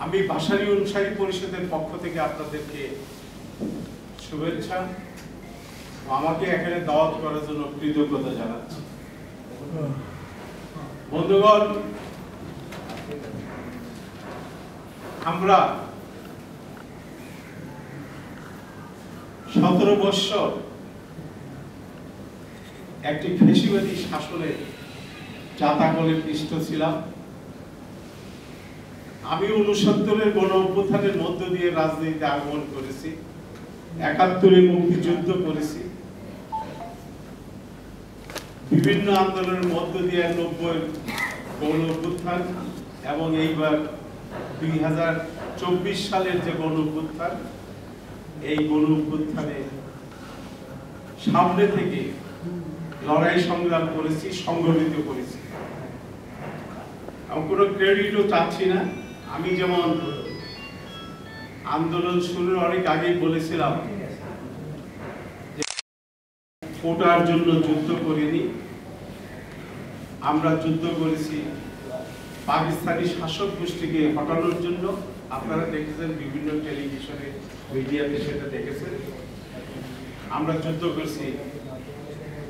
আমি ভাষারী অনুসারী পরিষদের পক্ষ থেকে আপনাদেরকে শুভেচ্ছা, আমাকে এখানে দাওয়াত করার জন্য কৃতজ্ঞতা জানাচ্ছি। বন্ধুগণ, আমরা 17 বৎসর একটি ফ্যাসিবাদী শাসনের জাতাকলে পিষ্ট ছিলাম। আমি 69-এর গণ অভ্যুত্থানের মধ্য দিয়ে রাজনীতিতে আগমন করেছি, 71-এ মুক্তিযুদ্ধ করেছি, বিভিন্ন আন্দোলনের মধ্য দিয়ে 90-এর গণ অভ্যুত্থান এবং এইবার 2024 সালের যে গণ অভ্যুত্থান, এই গণ অভ্যুত্থানে সামনে থেকে লড়াই সংগ্রাম করেছি, সংগঠিত করেছি। আমি কোনো ক্রেডিটও চাচ্ছি না। আমি যেমন আন্দোলন শুরুর অনেক আগেই বলেছিলাম যে কোটার জন্য যুদ্ধ করিনি, আমরা যুদ্ধ করেছি পাকিস্তানি শাসক গোষ্ঠীকে হটানোর জন্য। আপনারা দেখেছেন বিভিন্ন টেলিভিশনে, মিডিয়াতে সেটা দেখেছেন। আমরা যুদ্ধ করছি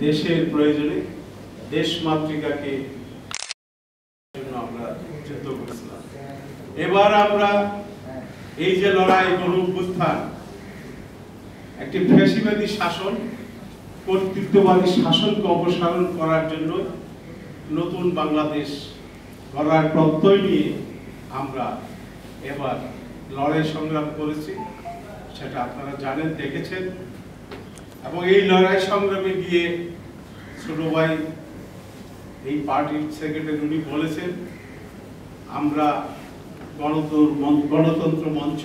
দেশের প্রয়োজনে, দেশ মাতৃকাকে আমরা যুদ্ধ করেছিলাম। এবার আমরা এই যে লড়াই, গণ অভ্যুত্থান, একটি ফ্যাসিবাদী শাসন, কর্তৃত্ববাদী শাসনকে অপসারণ করার জন্য নতুন বাংলাদেশ গড়ার প্রত্যয় নিয়ে আমরা এবার লড়াই সংগ্রাম করেছি। সেটা আপনারা জানেন, দেখেছেন। এবং এই লড়াই সংগ্রামে গিয়ে ছোট ভাই এই পার্টির সেক্রেটারি উনি বলেছেন, আমরা গণতন্ত্র মঞ্চ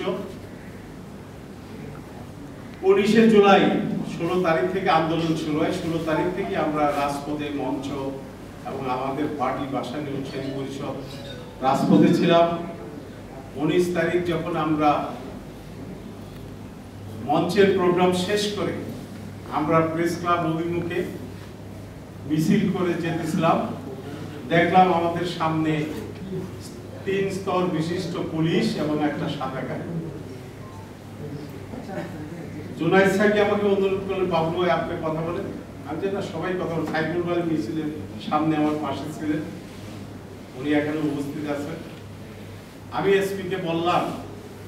19শে জুলাই 16 তারিখ থেকে আন্দোলন শুরু হয়। 16 তারিখ থেকে আমরা রাজপথে মঞ্চ এবং আমাদের পার্টি ভাষারী অনুসারী পরিষদ রাজপথে ছিলাম। 19 তারিখ যখন আমরা মঞ্চের প্রোগ্রাম শেষ করে আমরা প্রেস ক্লাব অভিমুখে মিছিল করে যেতেছিলাম, দেখলাম আমাদের সামনে 3 স্তর বিশিষ্ট পুলিশ এবং একটা সাদা গাড়ি। জুনাইদ সাহেব আমাকে অনুরোধ করলেন, বাবু আপনি কথা বলেন। আমি যে না, সবাই কথা বলেন। সাইকুল ভাই মিছিলের সামনে আমার পাশে ছিলেন, উনি এখানে উপস্থিত আছেন। আমি এসপি কে বললাম,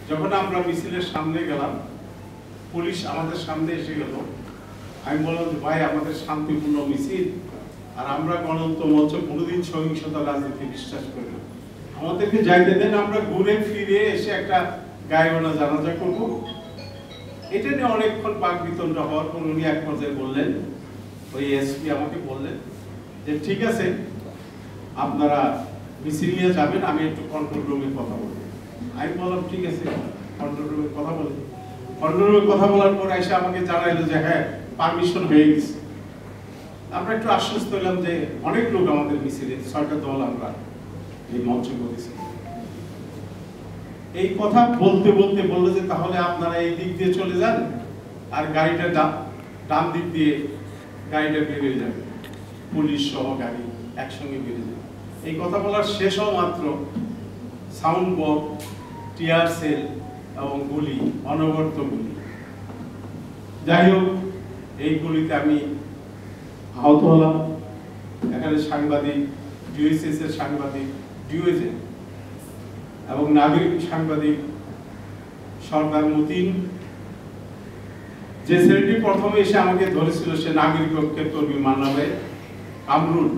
যখন আমরা মিছিলের সামনে গেলাম, পুলিশ আমাদের সামনে এসে গেল, আমি বললাম ভাই আমাদের শান্তিপূর্ণ মিছিল, আর আমরা গণতন্ত্র মঞ্চ কোনোদিন সহিংসতা রাজনীতি বিশ্বাস করি না, আমাদেরকে যাইতে দেন, আমরা ঘুরে ফিরে এসে একটা গায়েবানা জানাজা করব। এটা নিয়ে অনেকক্ষণ বাকবিতণ্ডা হওয়ার পর উনি এক পর্যায়ে বললেন, ওই এসপি আমাকে বললেন যে ঠিক আছে আপনারা মিছিল নিয়ে যাবেন, আমি একটু কন্ট্রোল রুমে কথা বলবো। আমি বললাম ঠিক আছে, কন্ট্রোল রুমে কথা বলি। কন্ট্রোল রুমে কথা বলার পর এসে আমাকে জানাইলো যে হ্যাঁ পারমিশন হয়ে গেছে। আমরা একটু আশ্বস্ত হলাম যে অনেক লোক আমাদের মিছিলে, 6টা দল আমরা এই মঞ্চ করেছি। এই কথা বলতে বলতে বললো যে তাহলে আপনারা এই দিক দিয়ে চলে যান, আর গাড়িটা ডান দিক দিয়ে গাড়িটা বেরিয়ে যাবে, পুলিশ সহ গাড়ি একসঙ্গে বেরিয়ে যাবে। এই কথা বলার শেষ হওয়া মাত্র সাউন্ড বক্স, টিয়ার সেল এবং গুলি, অনবরত গুলি। যাই হোক, এই গুলিতে আমি আহত হলাম। এখানে সাংবাদিক, ডিওএসএস এর সাংবাদিক, ডিওএসএ এবং নাগরিক সাংবাদিক সরদার মতিন, যে ছেলেটি প্রথমে এসে আমাকে ধরেছিল সে নাগরিক ঐক্যের কর্মী মান্নাবে কামরুল,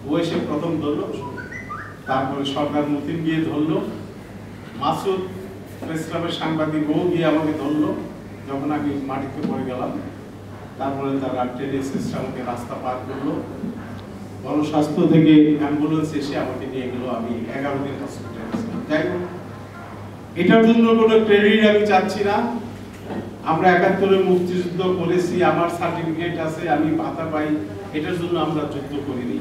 ও এসে প্রথম ধরলো, তারপরে সরদার মতিন গিয়ে ধরলো, মাসুদ প্রেস ক্লাবের সাংবাদিক ও গিয়ে আমাকে ধরলো যখন আমি মাটিতে পড়ে গেলাম। তারপরে তারা ট্রেনে এসে আমাকে রাস্তা পার করলো, গণস্বাস্থ্য থেকে অ্যাম্বুলেন্স এসে আমাকে নিয়ে গেল। আমি 11 দিন হসপিটালে ছিলাম। যাই হোক, এটার জন্য কোনো ক্রেডিট আমি চাচ্ছি না। আমরা 71-এ মুক্তিযুদ্ধ করেছি, আমার সার্টিফিকেট আছে, আমি ভাতা পাই, এটার জন্য আমরা যুদ্ধ করিনি।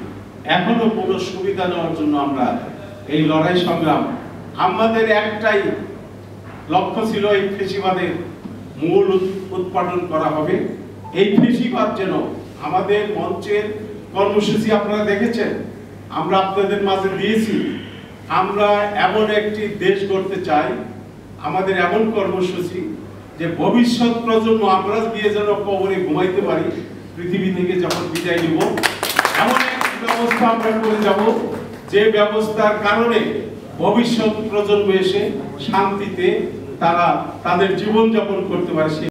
এখনো কোনো সুবিধা নেওয়ার জন্য আমরা এই লড়াই সংগ্রাম, আমাদের একটাই লক্ষ্য ছিল এই ফ্যাসিবাদের মূল উৎপাদন করা হবে। এই ফ্যাসিবাদ যেন আমাদের মঞ্চের কর্মসূচি আপনারা দেখেছেন, আমরা আপনাদের মাঝে দিয়েছি আমরা এমন একটি দেশ গড়তে চাই, আমাদের এমন কর্মসূচি যে ভবিষ্যৎ প্রজন্ম আমরা দিয়ে যেন কবরে ঘুমাইতে পারি, পৃথিবী থেকে যখন বিদায় নিব, এমন একটি ব্যবস্থা আমরা করে যাব যে ব্যবস্থার কারণে ভবিষ্যৎ প্রজন্ম এসে শান্তিতে তারা তাদের জীবন যাপন করতে পারে।